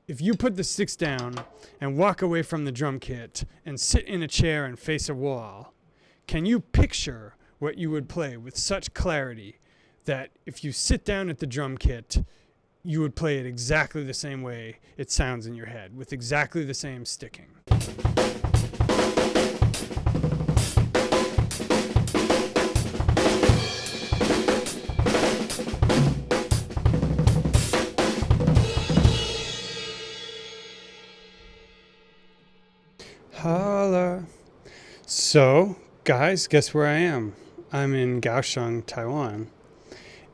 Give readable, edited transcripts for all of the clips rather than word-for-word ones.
if you put the sticks down and walk away from the drum kit and sit in a chair and face a wall, can you picture what you would play with such clarity that if you sit down at the drum kit, you would play it exactly the same way it sounds in your head, with exactly the same sticking? Holla. So, guys, guess where I am? I'm in Kaohsiung, Taiwan.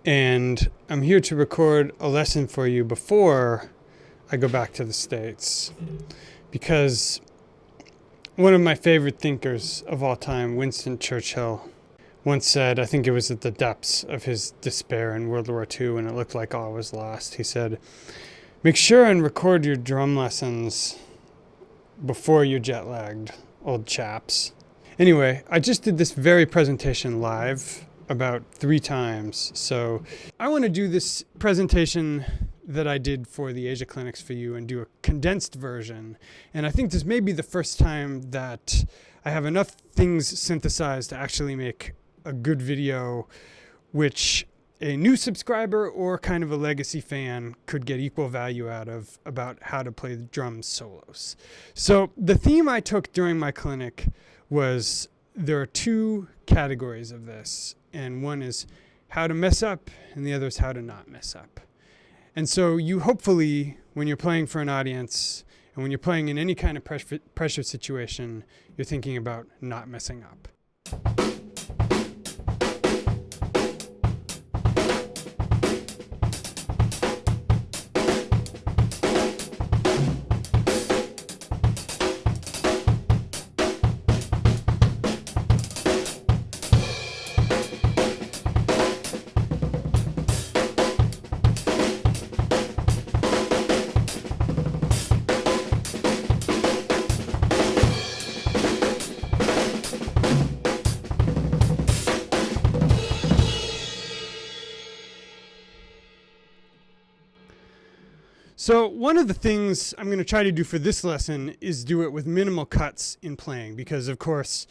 And I'm here to record a lesson for you before I go back to the States. Because one of my favorite thinkers of all time, Winston Churchill, once said, I think it was at the depths of his despair in World War II when it looked like all was lost, he said, "Make sure and record your drum lessons before you're jet lagged, old chaps." Anyway, I just did this very presentation live about 3 times. So I want to do this presentation that I did for the Asia Clinics for you and do a condensed version. And I think this may be the first time that I have enough things synthesized to actually make a good video, which a new subscriber or kind of a legacy fan could get equal value out of, about how to play the drums solos. So the theme I took during my clinic was there are 2 categories of this, and one is how to mess up and the other is how to not mess up. And so you hopefully, when you're playing for an audience and when you're playing in any kind of pressure situation, you're thinking about not messing up. So one of the things I'm going to try to do for this lesson is do it with minimal cuts in playing, because of course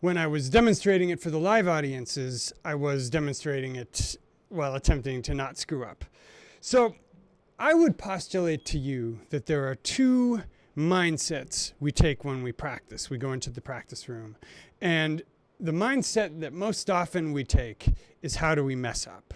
when I was demonstrating it for the live audiences, I was demonstrating it while attempting to not screw up. So I would postulate to you that there are 2 mindsets we take when we practice. We go into the practice room, and the mindset that most often we take is how do we mess up?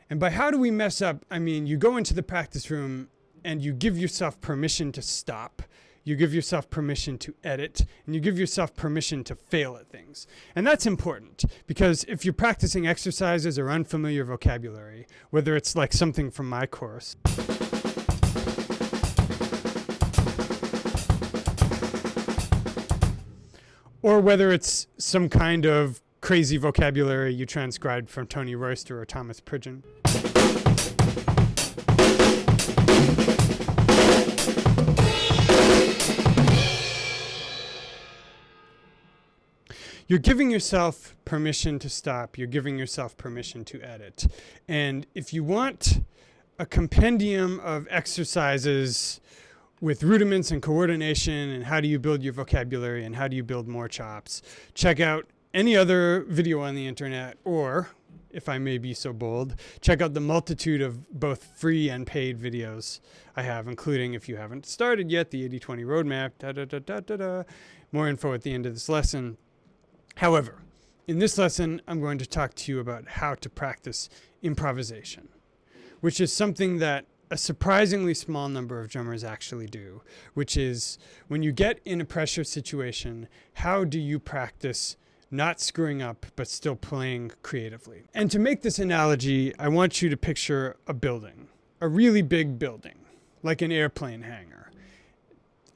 And by how do we mess up, I mean you go into the practice room and you give yourself permission to stop, you give yourself permission to edit, and you give yourself permission to fail at things. And that's important, because if you're practicing exercises or unfamiliar vocabulary, whether it's like something from my course, or whether it's some kind of crazy vocabulary you transcribed from Tony Royster or Thomas Pridgeon, you're giving yourself permission to stop. You're giving yourself permission to edit. And if you want a compendium of exercises with rudiments and coordination and how do you build your vocabulary and how do you build more chops, check out any other video on the internet, or, if I may be so bold, check out the multitude of both free and paid videos I have, including, if you haven't started yet, the 80-20 roadmap, more info at the end of this lesson. However, in this lesson, I'm going to talk to you about how to practice improvisation, which is something that a surprisingly small number of drummers actually do, which is when you get in a pressure situation, how do you practice not screwing up, but still playing creatively? And to make this analogy, I want you to picture a building, a really big building, like an airplane hangar.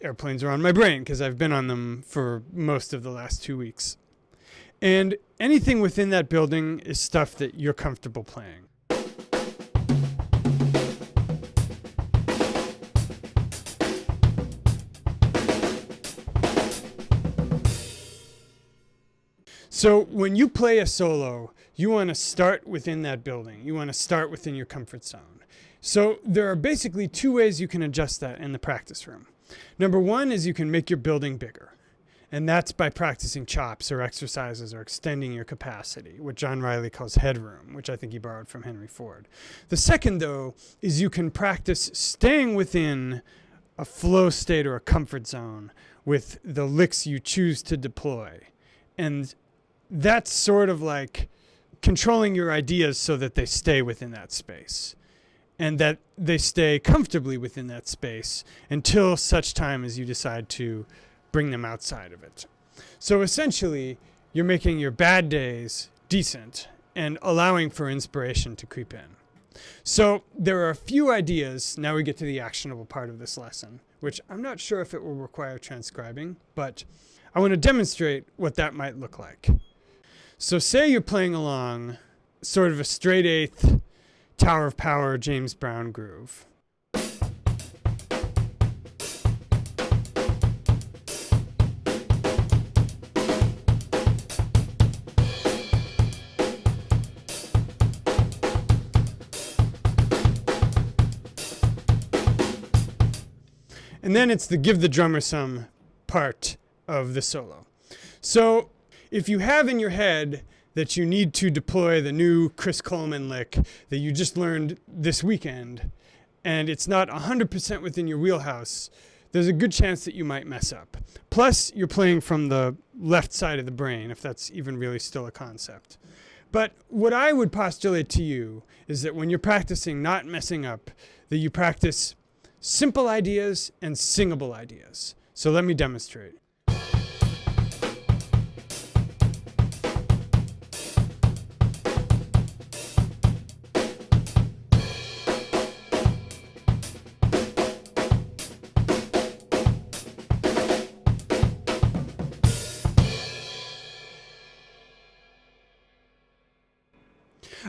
Airplanes are on my brain because I've been on them for most of the last 2 weeks. And anything within that building is stuff that you're comfortable playing. So when you play a solo, you want to start within that building. You want to start within your comfort zone. So there are basically two ways you can adjust that in the practice room. Number one is you can make your building bigger. And that's by practicing chops or exercises or extending your capacity, what John Riley calls headroom, which I think he borrowed from Henry Ford. The second, though, is you can practice staying within a flow state or a comfort zone with the licks you choose to deploy. And that's sort of like controlling your ideas so that they stay within that space and that they stay comfortably within that space until such time as you decide to bring them outside of it. So essentially, you're making your bad days decent and allowing for inspiration to creep in. So there are a few ideas. Now we get to the actionable part of this lesson, which I'm not sure if it will require transcribing, but I want to demonstrate what that might look like. So say you're playing along sort of a straight eighth Tower of Power James Brown groove. And then it's the give the drummer some part of the solo. So if you have in your head that you need to deploy the new Chris Coleman lick that you just learned this weekend, and it's not 100% within your wheelhouse, there's a good chance that you might mess up. Plus, you're playing from the left side of the brain, if that's even really still a concept. But what I would postulate to you is that when you're practicing not messing up, that you practice simple ideas and singable ideas. So let me demonstrate.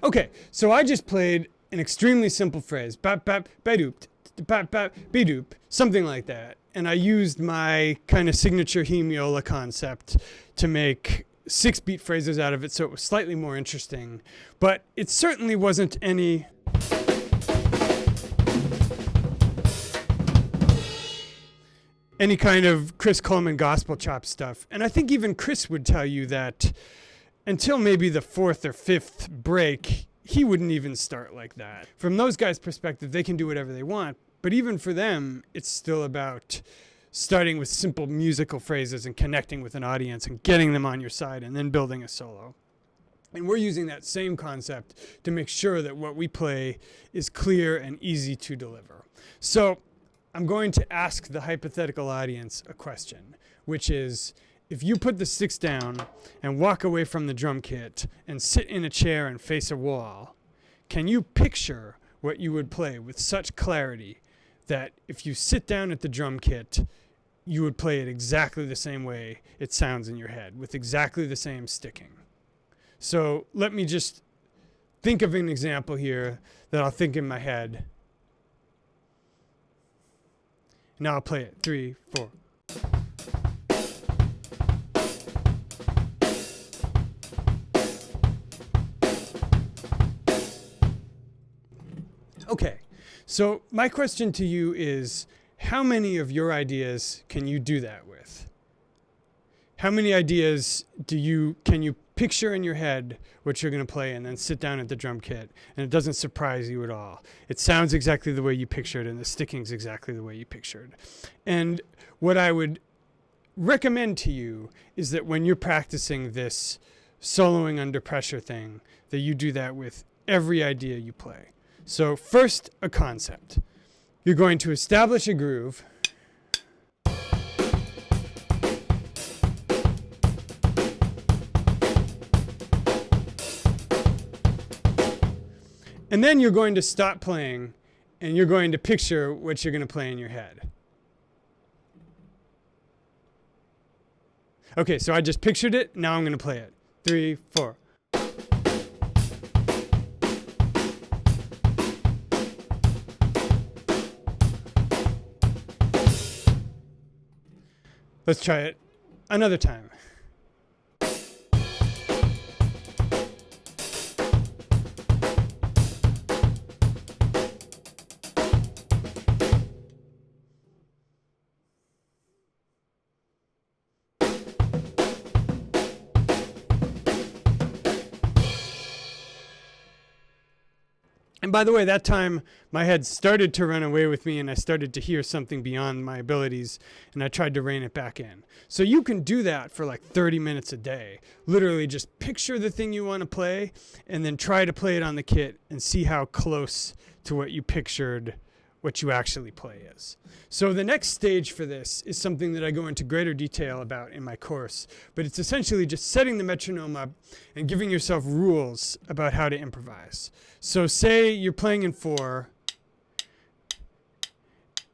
Okay, so I just played an extremely simple phrase, bap bap ba-doop, bap bap be-doop, something like that. And I used my kind of signature hemiola concept to make 6-beat phrases out of it, so it was slightly more interesting. But it certainly wasn't any kind of Chris Coleman gospel chop stuff. And I think even Chris would tell you that until maybe the 4th or 5th break, he wouldn't even start like that. From those guys' perspective, they can do whatever they want. But even for them, it's still about starting with simple musical phrases and connecting with an audience and getting them on your side and then building a solo. And we're using that same concept to make sure that what we play is clear and easy to deliver. So I'm going to ask the hypothetical audience a question, which is, if you put the sticks down and walk away from the drum kit and sit in a chair and face a wall, can you picture what you would play with such clarity that if you sit down at the drum kit, you would play it exactly the same way it sounds in your head, with exactly the same sticking? So let me just think of an example here that I'll think in my head. Now I'll play it. 3, 4. Okay, so my question to you is, how many of your ideas can you do that with? How many ideas can you picture in your head what you're going to play and then sit down at the drum kit and it doesn't surprise you at all? It sounds exactly the way you pictured and the sticking's exactly the way you pictured. And what I would recommend to you is that when you're practicing this soloing under pressure thing, that you do that with every idea you play. So first, a concept. You're going to establish a groove. And then you're going to stop playing and you're going to picture what you're going to play in your head. Okay, so I just pictured it. Now I'm going to play it. 3, 4. Let's try it another time. And by the way, that time my head started to run away with me and I started to hear something beyond my abilities and I tried to rein it back in. So you can do that for like 30 minutes a day. Literally just picture the thing you want to play and then try to play it on the kit and see how close to what you pictured what you actually play is. So the next stage for this is something that I go into greater detail about in my course, but it's essentially just setting the metronome up and giving yourself rules about how to improvise. So say you're playing in 4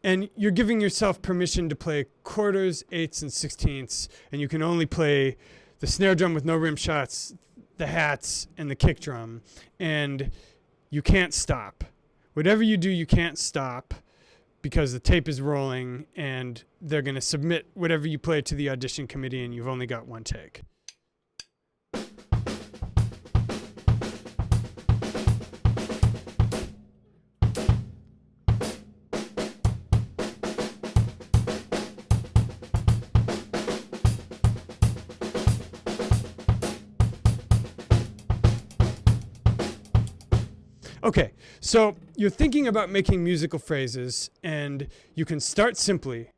and you're giving yourself permission to play quarters, eighths, and sixteenths, and you can only play the snare drum with no rim shots, the hats, and the kick drum, and you can't stop. Whatever you do, you can't stop because the tape is rolling and they're going to submit whatever you play to the audition committee and you've only got one take. Okay, so you're thinking about making musical phrases, and you can start simply.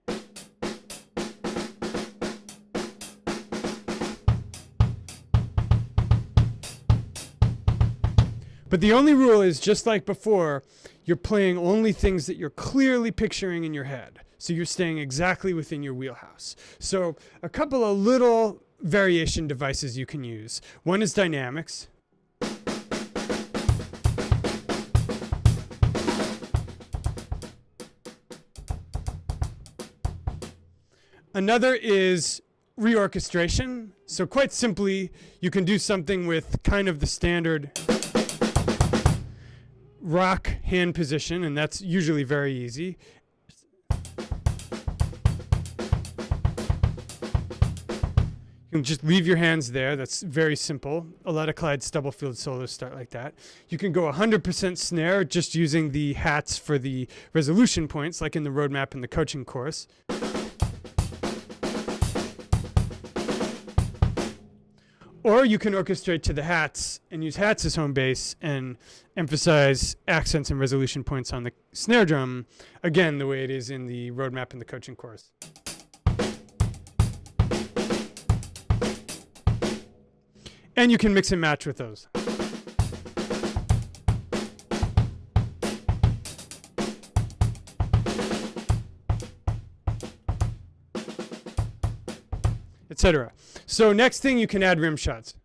But the only rule is, just like before, you're playing only things that you're clearly picturing in your head. So you're staying exactly within your wheelhouse. So a couple of little variation devices you can use. One is dynamics. Another is reorchestration. So quite simply, you can do something with kind of the standard rock hand position, and that's usually very easy. You can just leave your hands there. That's very simple. A lot of Clyde Stubblefield solos start like that. You can go 100% snare just using the hats for the resolution points, like in the roadmap and the coaching course. Or you can orchestrate to the hats and use hats as home base and emphasize accents and resolution points on the snare drum, again, the way it is in the roadmap and the coaching course. And you can mix and match with those. Etc. So next thing, you can add rim shots.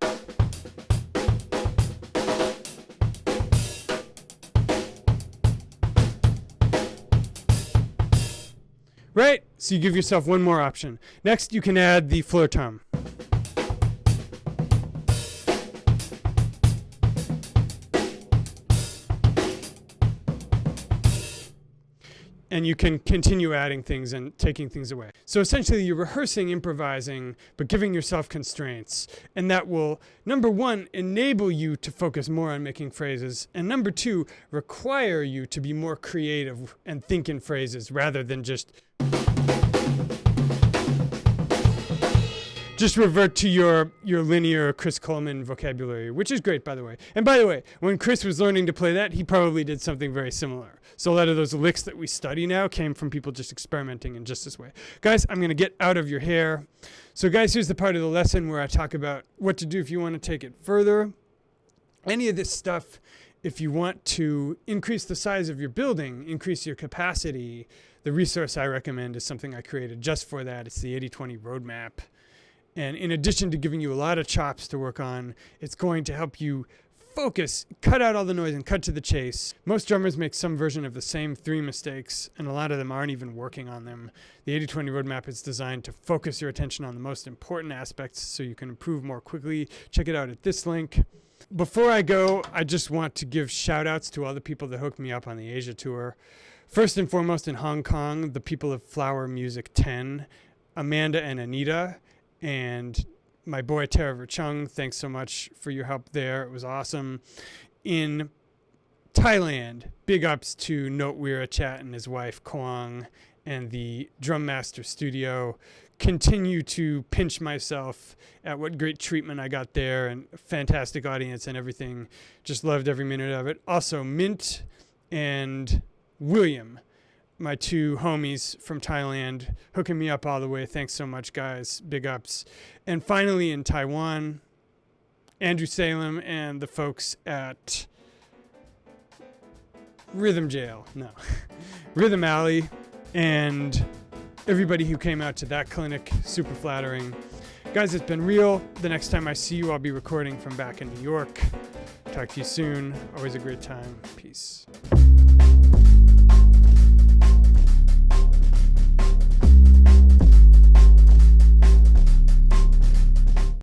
Right? So you give yourself one more option. Next, you can add the floor tom. And you can continue adding things and taking things away. So essentially, you're rehearsing, improvising, but giving yourself constraints. And that will, number one, enable you to focus more on making phrases. And number two, require you to be more creative and think in phrases rather than just revert to your linear Chris Coleman vocabulary, which is great, by the way. And by the way, when Chris was learning to play that, he probably did something very similar. So a lot of those licks that we study now came from people just experimenting in just this way. Guys, I'm going to get out of your hair. So guys, here's the part of the lesson where I talk about what to do if you want to take it further. Any of this stuff, if you want to increase the size of your building, increase your capacity, the resource I recommend is something I created just for that. It's the 80-20 roadmap. And in addition to giving you a lot of chops to work on, it's going to help you focus, cut out all the noise, and cut to the chase. Most drummers make some version of the same 3 mistakes, and a lot of them aren't even working on them. The 80-20 roadmap is designed to focus your attention on the most important aspects so you can improve more quickly. Check it out at this link. Before I go, I just want to give shout-outs to all the people that hooked me up on the Asia tour. First and foremost, in Hong Kong, the people of Flower Music 10, Amanda and Anita, and my boy Tara Chung, thanks so much for your help there. It was awesome. In Thailand, big ups to Note Weira Chat and his wife Kwang and the Drum Master Studio. continue to pinch myself at what great treatment I got there and fantastic audience and everything. Just loved every minute of it. Also, Mint and William, my two homies from Thailand, hooking me up all the way. Thanks so much, guys. Big ups. And finally in Taiwan, Andrew Salem and the folks at Rhythm Alley, and everybody who came out to that clinic. Super flattering. Guys, it's been real. The next time I see you, I'll be recording from back in New York. Talk to you soon. Always a great time. Peace.